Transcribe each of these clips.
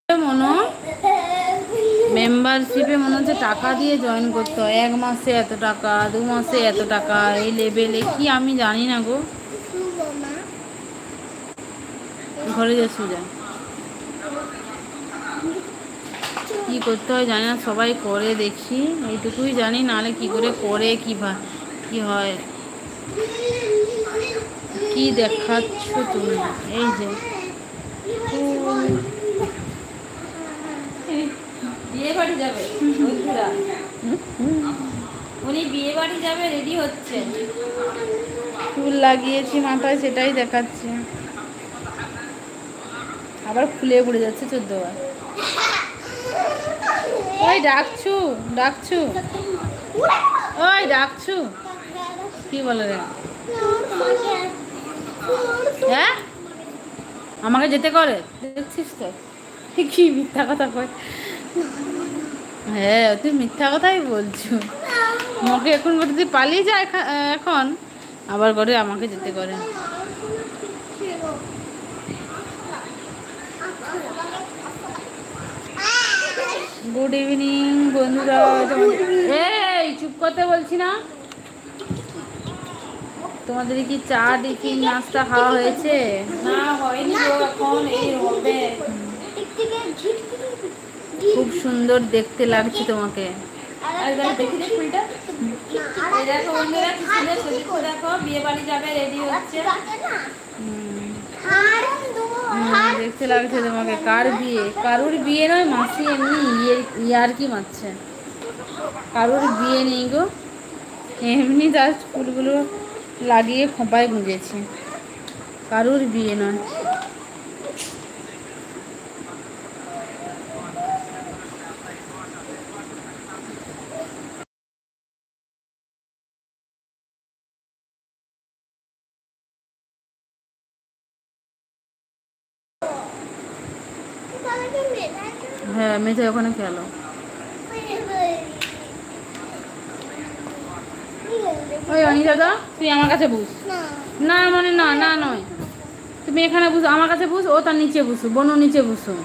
মনো মেম্বারশিপে মনে হচ্ছে টাকা দিয়ে জয়েন করতে হয়। 1 মাসে এত টাকা, 2 মাসে এত টাকা, এই লেভেলে কি আমি জানি না গো। ঘরে যা সুজা কি করতে হয় জানি না, সবাই করে দেখি, এইটুকুই জানি, নাহলে কি করে করে কি হয়। কি দেখাচ্ছ তুমি? এই যে বিয়ে বাড়ি যাবে বন্ধুরা, উনি বিয়ে বাড়ি যাবে, রেডি হচ্ছে। ফুল লাগিয়েছি মাথায়, সেটাই দেখাচ্ছে। আবার খুলে পড়ে যাচ্ছে 14 বার। ওই ডাকছু ডাকছু, ওই ডাকছু, কি বলে রে? হ্যাঁ, আমাকে যেতে করে, দেখছিস তো কি মিথ্যা কথা কয়। হ্যাঁ, তুই মিথ্যা কথাই বলছো। আমাকে এখন যদি পালিয়ে যায় এখন আবার করে আমাকে যেতে করে। গুড ইভিনিং বন্ধুরা। এই চুপ করতে বলছি না। তোমাদের কি চা টিফিন নাস্তা খাওয়া হয়েছে? না হয়নি গো, এখন এই হবে। খুব সুন্দর দেখতে লাগছে তোমাকে। দেখি দে ফুলটা, এই দেখো বন্ধুরা, কি সুন্দর সজিয়ে দেখো, বিয়ে বাড়ি যাবে, রেডি হচ্ছে। দেখতে লাগছে তোমাকে। কার বিয়ে? কারুর বিয়ে নয় মাসি, এমনি ইয়ার কি মারছে। কারুর বিয়ে নেই গো, এমনি জাস্ট ফুলগুলো লাগিয়ে খোঁপায় গুঁজেছি। কারুর বিয়ে নয়। হ্যাঁ, মেঝে ওখানে খেলো। ওই অনি দাদা, তুই আমার কাছে বুঝ। না মানে না না নয়, তুমি এখানে বুঝো, আমার কাছে বুঝ, ও তার নিচে বুঝো, বনু নিচে বুঝো।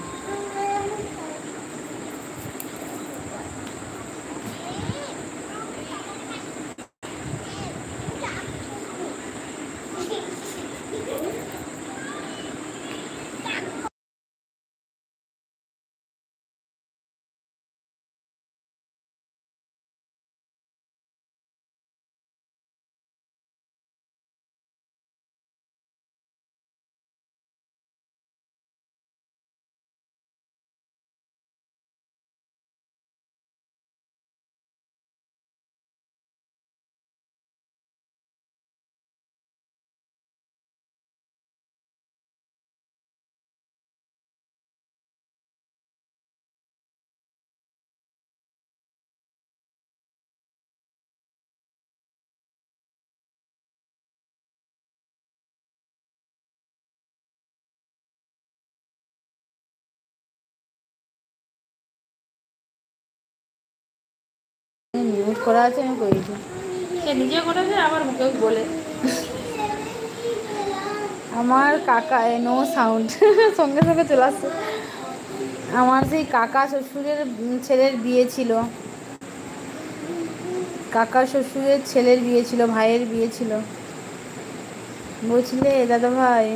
মিউট করা আছে, আমি করেছি। সে নিজে করেছে, আবার মুখেও বলে। আমার কাকা নো সাউন্ড সঙ্গে সঙ্গে চলে আসছে। আমার সেই কাকা শ্বশুরের ছেলের বিয়ে ছিল, কাকা শ্বশুরের ছেলের বিয়ে ছিল, ভাইয়ের বিয়ে ছিল, বুঝলে দাদা ভাই।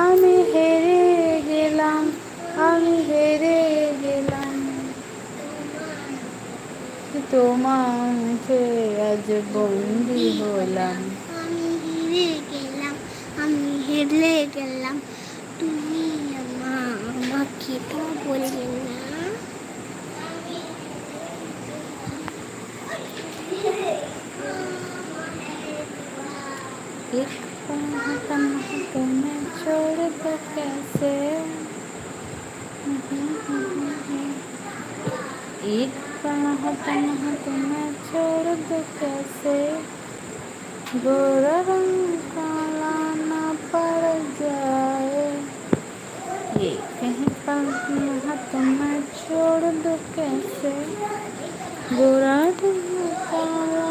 আমি হেরে গেলাম, আমি হেরে গেলাম, তোমাকে আজ বন্দি হলাম। আমি হেরে গেলাম, আমি হেরে গেলাম, তুমি আমাকে তো বললে না। एक तुम्हें छोड़ दो कैसे, एक तुम्हें छोड़ दो कैसे, गोरा रंग काला ना पड़ जाए, ये कहीं तुम्हें छोड़ दो कैसे, गोरा रंग काला